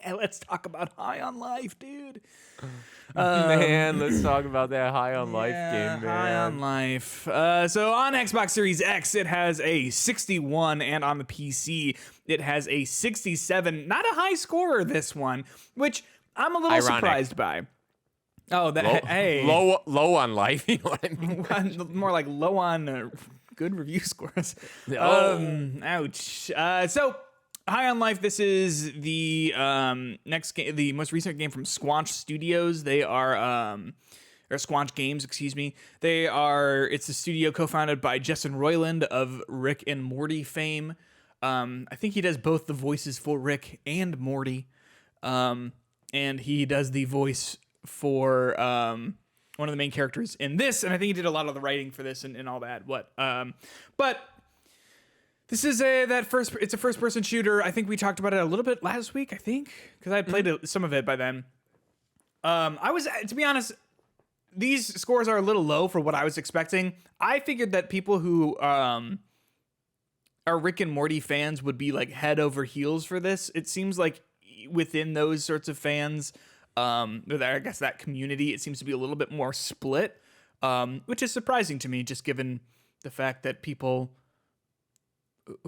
Let's talk about High on Life, dude. Man, let's talk about that High on Life game, man. High on Life. So on Xbox Series X, it has a 61, and on the PC, it has a 67. Not a high scorer, this one, which I'm a little surprised by. Oh, low on life, you know what I mean? More like low on good review scores. Ouch. So High on Life. This is the next game, the most recent game from Squanch Studios. They are or Squanch Games, excuse me. It's a studio co-founded by Justin Roiland of Rick and Morty fame. I think he does both the voices for Rick and Morty, and he does the voice for one of the main characters in this, and I think he did a lot of the writing for this and all that. But this is it's a first-person shooter. I think we talked about it a little bit last week, I think, because I had played some of it by then. To be honest, these scores are a little low for what I was expecting. I figured that people who are Rick and Morty fans would be like head over heels for this. It seems like within those sorts of fans, I guess that community, it seems to be a little bit more split, which is surprising to me, just given the fact that people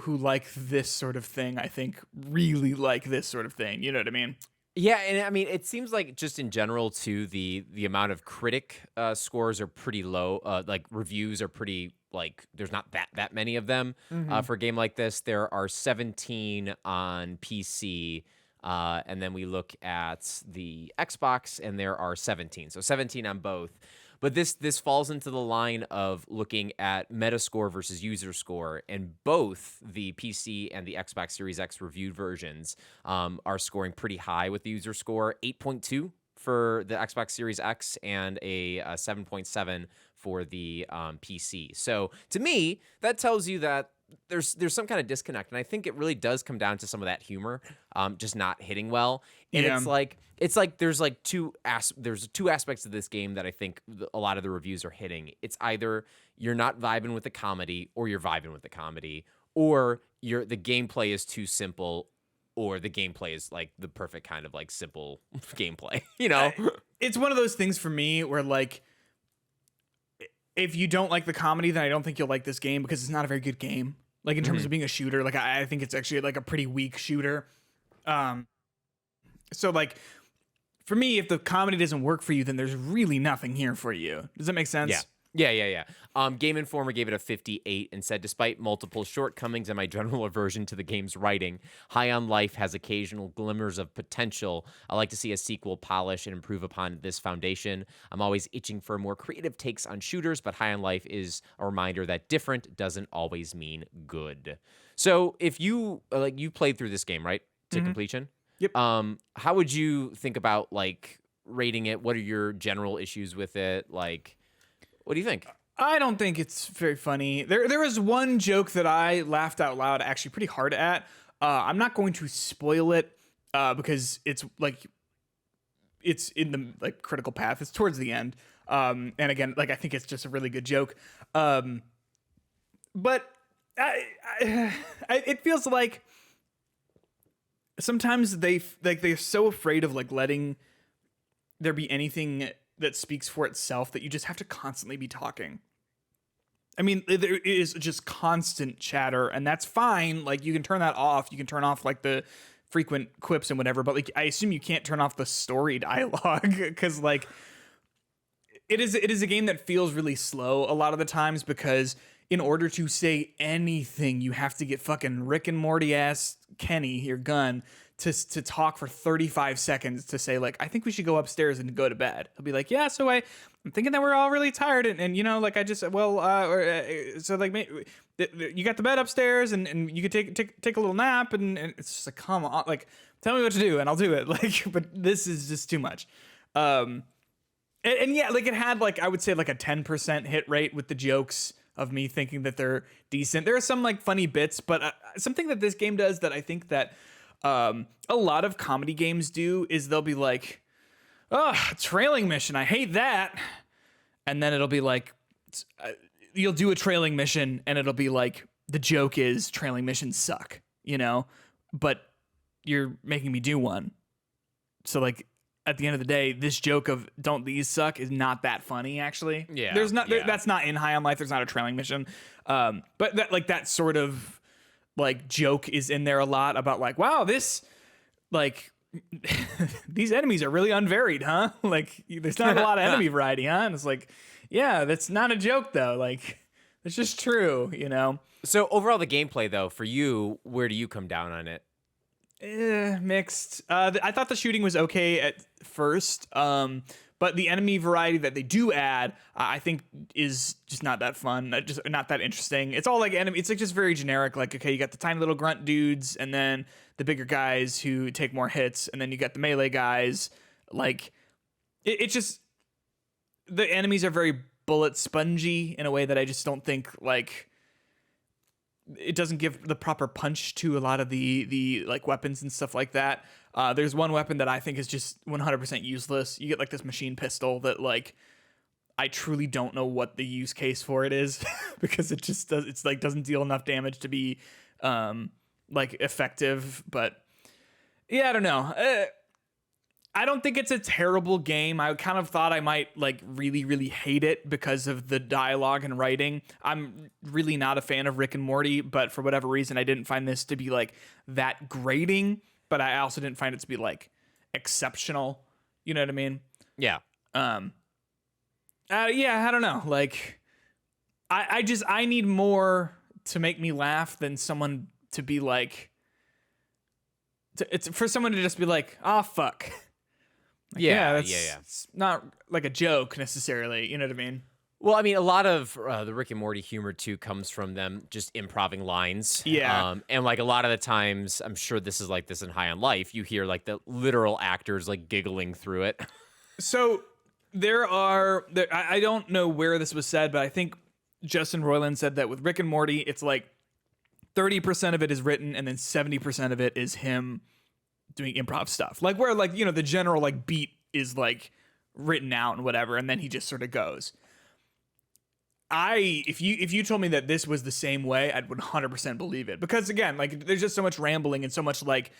who like this sort of thing, I think, really like this sort of thing. You know what I mean? Yeah, and I mean, it seems like just in general, too, the amount of critic scores are pretty low. Like, reviews are pretty, like, there's not that many of them for a game like this. There are 17 on PC. And then we look at the Xbox, and there are 17. So 17 on both. But this falls into the line of looking at Metascore versus user score, and both the PC and the Xbox Series X reviewed versions are scoring pretty high with the user score, 8.2 for the Xbox Series X and a 7.7 for the PC. So to me, that tells you that there's some kind of disconnect, and I think it really does come down to some of that humor just not hitting well. And it's like there's two aspects of this game that I think a lot of the reviews are hitting. It's either you're not vibing with the comedy, or you're vibing with the comedy, or the gameplay is too simple, or the gameplay is like the perfect kind of like simple gameplay. You know, it's one of those things for me where like, if you don't like the comedy, then I don't think you'll like this game, because it's not a very good game. Like in terms of being a shooter, like I think it's actually like a pretty weak shooter. So like for me, if the comedy doesn't work for you, then there's really nothing here for you. Does that make sense? Yeah. Game Informer gave it a 58 and said, despite multiple shortcomings and my general aversion to the game's writing, High on Life has occasional glimmers of potential. I like to see a sequel polish and improve upon this foundation. I'm always itching for more creative takes on shooters, but High on Life is a reminder that different doesn't always mean good. So if you played through this game, right, to completion? Yep. How would you think about like rating it? What are your general issues with it? Like, what do you think? I don't think it's very funny. There was one joke that I laughed out loud actually pretty hard at. I'm not going to spoil it because it's in the like critical path. It's towards the end. And again, like I think it's just a really good joke. But it feels like sometimes they're so afraid of like letting there be anything that speaks for itself that you just have to constantly be talking. I mean, there is just constant chatter, and that's fine. Like, you can turn that off. You can turn off like the frequent quips and whatever, but like I assume you can't turn off the story dialogue, because like it is a game that feels really slow a lot of the times, because in order to say anything, you have to get fucking Rick and Morty ass Kenny, your gun, to talk for 35 seconds to say like, I think we should go upstairs and go to bed. He'll be like, yeah, so I'm thinking that we're all really tired, and you know, like I just so like you got the bed upstairs, and you could take a little nap, and it's just like, come on, like tell me what to do and I'll do it. Like, but this is just too much. And yeah, like it had like, I would say like a 10% hit rate with the jokes of me thinking that they're decent. There are some like funny bits, but something that this game does that I think that a lot of comedy games do is they'll be like, oh, trailing mission, I hate that. And then it'll be like, you'll do a trailing mission and it'll be like, the joke is trailing missions suck, you know, but you're making me do one. So like at the end of the day, this joke of "don't these suck" is not that funny. Actually, Yeah, there's not yeah. that's not in High on Life. There's not a trailing mission, but that sort of like joke is in there a lot about like, wow, this like these enemies are really unvaried, huh? Like there's not a lot of enemy variety, huh? And it's like, yeah, that's not a joke though. Like it's just true, you know. So overall, the gameplay though, for you, where do you come down on it? Mixed. I thought the shooting was okay at first, but the enemy variety that they do add, I think, is just not that fun. Just not that interesting. It's all like enemy. It's like just very generic. Like, okay, you got the tiny little grunt dudes, and then the bigger guys who take more hits, and then you got the melee guys. Like, it's just the enemies are very bullet spongy in a way that I just don't think like. It doesn't give the proper punch to a lot of the like weapons and stuff like that. There's one weapon that I think is just 100% useless. You get like this machine pistol that like I truly don't know what the use case for it is because it just does. It's like doesn't deal enough damage to be like effective. But yeah, I don't know. I don't think it's a terrible game. I kind of thought I might like really, really hate it because of the dialogue and writing. I'm really not a fan of Rick and Morty, but for whatever reason, I didn't find this to be like that grating, but I also didn't find it to be like exceptional. You know what I mean? Yeah. Yeah, I don't know. Like, I need more to make me laugh than someone to be like, it's for someone to just be like, oh, fuck. Like, Yeah. It's not like a joke necessarily. You know what I mean? Well, I mean, a lot of the Rick and Morty humor too comes from them just improving lines. Yeah. And like a lot of the times, I'm sure this is like this in High on Life. You hear like the literal actors like giggling through it. So I don't know where this was said, but I think Justin Roiland said that with Rick and Morty, it's like 30% of it is written and then 70% of it is him doing improv stuff. Like where like, you know, the general like beat is like written out and whatever, and then he just sort of goes. If you told me that this was the same way, I'd 100% believe it. Because again, like there's just so much rambling and so much like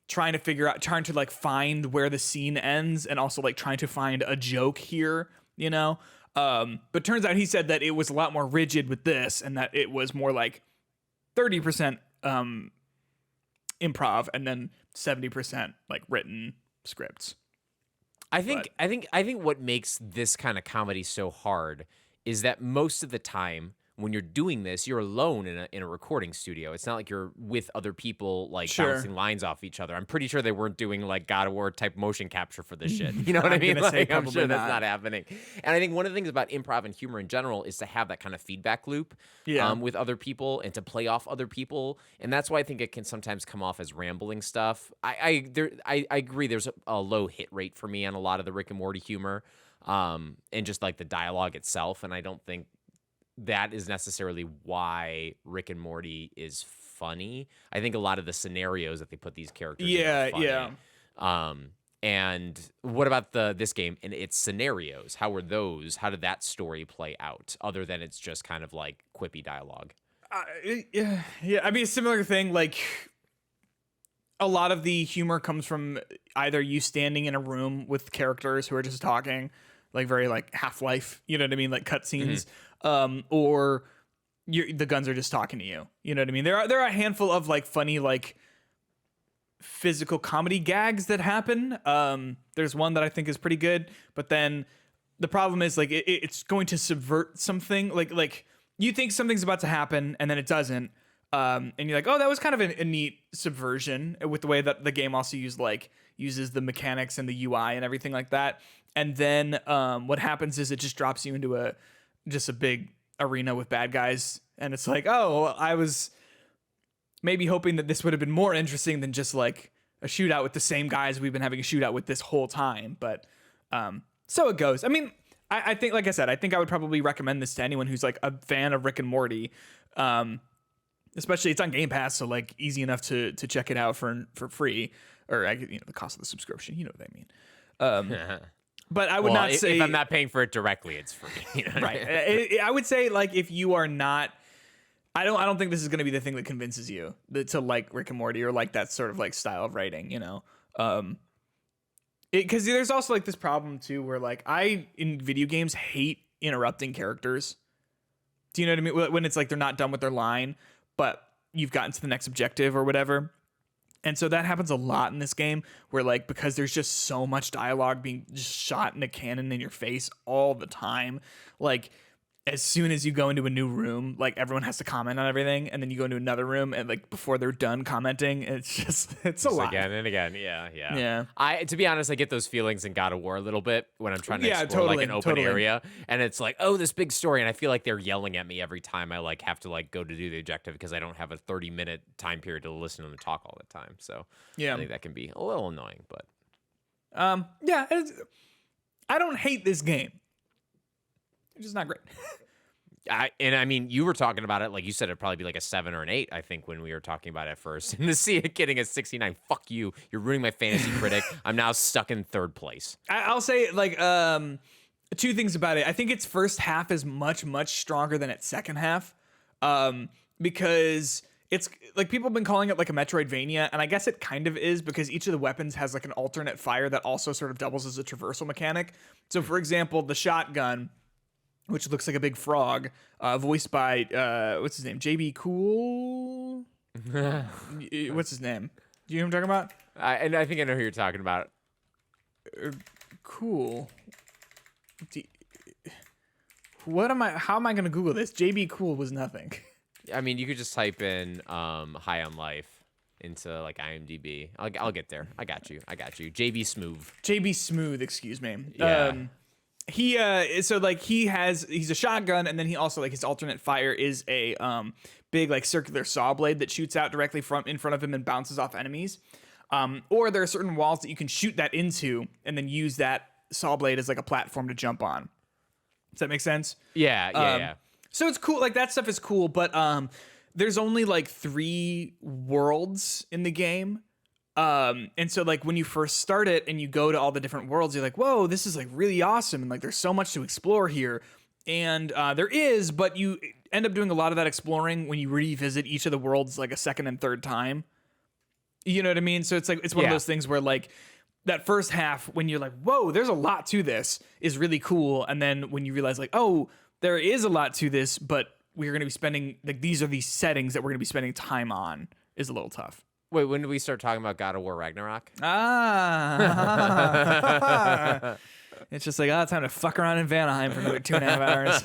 trying to like find where the scene ends and also like trying to find a joke here, you know? But turns out he said that it was a lot more rigid with this and that it was more like 30% improv and then 70% like written scripts. I think what makes this kind of comedy so hard is that most of the time when you're doing this, you're alone in a recording studio. It's not like you're with other people like bouncing lines off each other. I'm pretty sure they weren't doing like God of War type motion capture for this shit. You know what I mean? Like, I'm sure that's not happening. And I think one of the things about improv and humor in general is to have that kind of feedback loop with other people and to play off other people. And that's why I think it can sometimes come off as rambling stuff. I agree. There's a low hit rate for me on a lot of the Rick and Morty humor and just like the dialogue itself. And I don't think that is necessarily why Rick and Morty is funny. I think a lot of the scenarios that they put these characters in are funny. And what about this game and its scenarios? How did that story play out other than it's just kind of like quippy dialogue? Yeah. I mean, a similar thing, like a lot of the humor comes from either you standing in a room with characters who are just talking, like very like Half-Life, you know what I mean? Like cutscenes. Or the guns are just talking to you. You know what I mean? There are a handful of like funny like physical comedy gags that happen. There's one that I think is pretty good, but then the problem is like it's going to subvert something. Like you think something's about to happen and then it doesn't. And you're like, oh, that was kind of a neat subversion with the way that the game also uses the mechanics and the UI and everything like that. And then what happens is it just drops you into a big arena with bad guys. And it's like, oh, I was maybe hoping that this would have been more interesting than just like a shootout with the same guys we've been having a shootout with this whole time. But so it goes. I mean, I think, like I said, I think I would probably recommend this to anyone who's like a fan of Rick and Morty. Especially it's on Game Pass, so like easy enough to check it out for free, or the cost of the subscription. You know what I mean? But I would not say if I'm not paying for it directly, it's free. Right. I would say like if you are not, I don't think this is going to be the thing that convinces you to like Rick and Morty or like that sort of like style of writing. You know, Because there's also like this problem too, where like I in video games hate interrupting characters. Do you know what I mean? When it's like they're not done with their line, but you've gotten to the next objective or whatever. And so that happens a lot in this game, where like because there's just so much dialogue being just shot in a cannon in your face all the time, like as soon as you go into a new room, like everyone has to comment on everything, and then you go into another room, and like before they're done commenting, it's a lot. Again and again, yeah. Yeah. To be honest, I get those feelings in God of War a little bit when I'm trying to explore like an open totally. area, and it's like, oh, this big story, and I feel like they're yelling at me every time I like have to like go to do the objective because I don't have a 30-minute time period to listen to them talk all the time. So Yeah. I think that can be a little annoying, but Yeah, I don't hate this game. It's just not great. I mean, you were talking about it like you said it'd probably be like a 7 or an 8, I think, when we were talking about it at first. And to see it getting a 69, fuck you. You're ruining my fantasy critic. I'm now stuck in 3rd place. I'll say like two things about it. I think its first half is much stronger than its second half, because it's like people have been calling it like a Metroidvania, and I guess it kind of is because each of the weapons has like an alternate fire that also sort of doubles as a traversal mechanic. So, for example, the shotgun, which looks like a big frog, voiced by what's his name? JB Cool. What's his name? Do you know what I'm talking about? And I think I know who you're talking about. Cool. What am I? How am I going to Google this? JB Cool was nothing. I mean, you could just type in High on Life into like IMDb. I'll get there. I got you. JB Smooth. JB Smooth, excuse me. Yeah. He's a shotgun, and then he also like his alternate fire is a big like circular saw blade that shoots out directly in front of him and bounces off enemies. Or there are certain walls that you can shoot that into and then use that saw blade as like a platform to jump on. Does that make sense? Yeah. So it's cool. Like that stuff is cool, but there's only like 3 worlds in the game. And so like when you first start it and you go to all the different worlds, you're like, whoa, this is like really awesome. And like, there's so much to explore here. And there is, but you end up doing a lot of that exploring when you revisit each of the worlds like a second and third time. You know what I mean? So it's like, it's one of those things where like that first half, when you're like, whoa, there's a lot to this, is really cool. And then when you realize like, oh, there is a lot to this, but we're going to be spending, like, these are these settings that we're going to be spending time on, is a little tough. Wait, when did we start talking about God of War Ragnarok? It's just like, time to fuck around in Vanaheim for another 2.5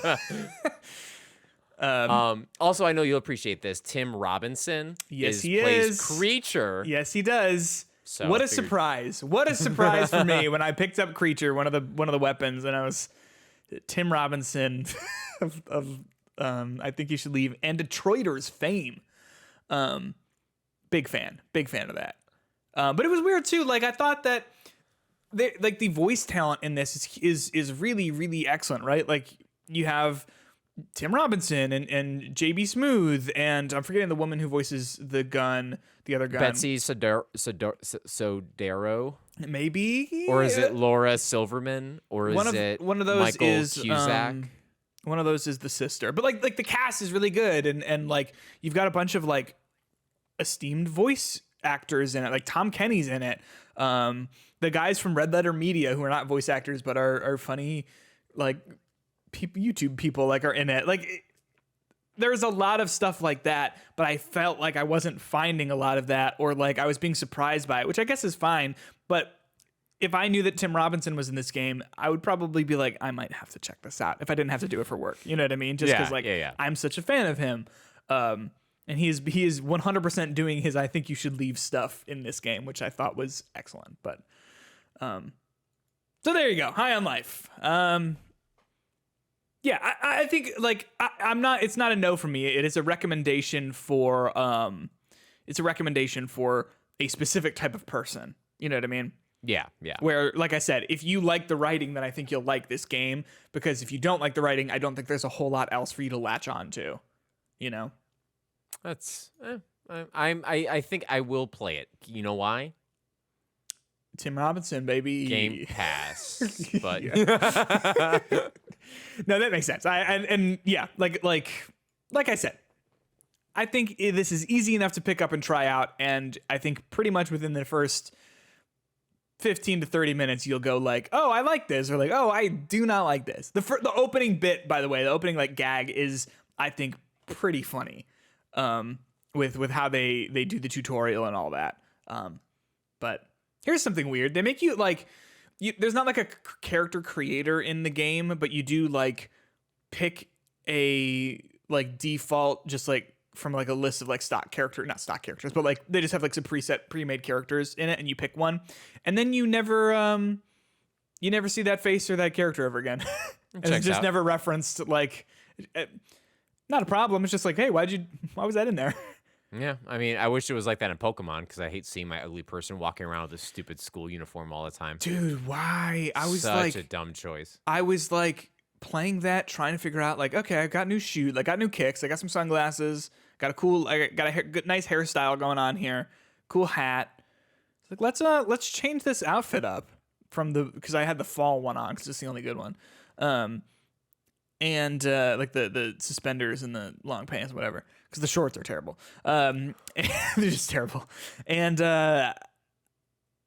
hours. Also, I know you'll appreciate this. Tim Robinson plays Creature. Yes, he does. So what a surprise! What a surprise for me when I picked up Creature, one of the weapons, and I was Tim Robinson of I Think You Should Leave and Detroiters fame. Big fan of that. But it was weird too. Like I thought that the voice talent in this is really, really excellent, right? Like you have Tim Robinson and JB Smooth, and I'm forgetting the woman who voices the other gun. Betsy Sodero. Maybe. Or is it Laura Silverman? Or is it one of those Michael is Cusack? One of those is the sister. But like the cast is really good, and like you've got a bunch of like esteemed voice actors in it. Like Tom Kenny's in it. The guys from Red Letter Media, who are not voice actors but are funny, like YouTube people, like are in it. Like there's a lot of stuff like that, but I felt like I wasn't finding a lot of that, or like I was being surprised by it, which I guess is fine. But if I knew that Tim Robinson was in this game, I would probably be like, I might have to check this out if I didn't have to do it for work. You know what I mean? Just because I'm such a fan of him. And he is 100% doing his I Think You Should Leave stuff in this game, which I thought was excellent. But so there you go. High on Life. Yeah, I think like I'm not. It's not a no for me. It is a recommendation for It's a recommendation for a specific type of person. You know what I mean? Yeah. Where, like I said, if you like the writing, then I think you'll like this game. Because if you don't like the writing, I don't think there's a whole lot else for you to latch on to. You know? That's. I think I will play it. You know why? Tim Robinson, baby. Game Pass, but no, that makes sense. Like I said, I think this is easy enough to pick up and try out, and I think pretty much within the first 15 to 30 minutes, you'll go like, oh, I like this, or like, oh, I do not like this. The opening bit, by the way, the opening like gag is, I think, pretty funny, with how they do the tutorial and all that. But here's something weird. They make you like, there's not like a character creator in the game, but you do like pick a like default, just like from like a list of like not stock characters, but like they just have like some pre-made characters in it, and you pick one, and then you never see that face or that character ever again. And it's just never referenced. Like, not a problem. It's just like, hey, why was that in there? Yeah, I mean, I wish it was like that in Pokemon, because I hate seeing my ugly person walking around with this stupid school uniform all the time. Dude, why? I was such a dumb choice. I was like playing that, trying to figure out like, okay, I got new shoes, I got new kicks, I got some sunglasses, I got a good, nice hairstyle going on here, cool hat. It's like, let's change this outfit up because I had the fall one on because it's the only good one. And like the suspenders and the long pants, whatever, because the shorts are terrible. They're just terrible. And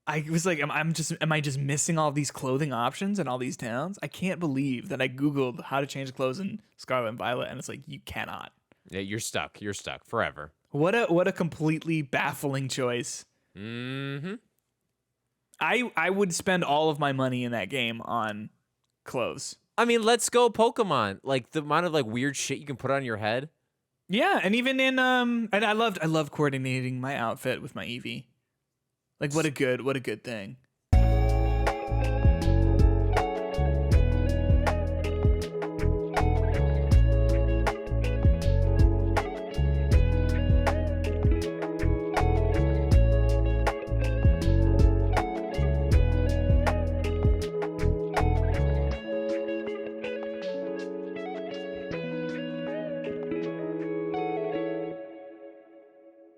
I was like, am I just missing all these clothing options in all these towns? I can't believe that I Googled how to change clothes in Scarlet and Violet, and it's like, you cannot. Yeah, you're stuck. You're stuck forever. What a completely baffling choice. Mm-hmm. I would spend all of my money in that game on clothes. I mean, let's go Pokemon. Like, the amount of like weird shit you can put on your head. Yeah, and even in and I loved coordinating my outfit with my Eevee. Like, what a good thing.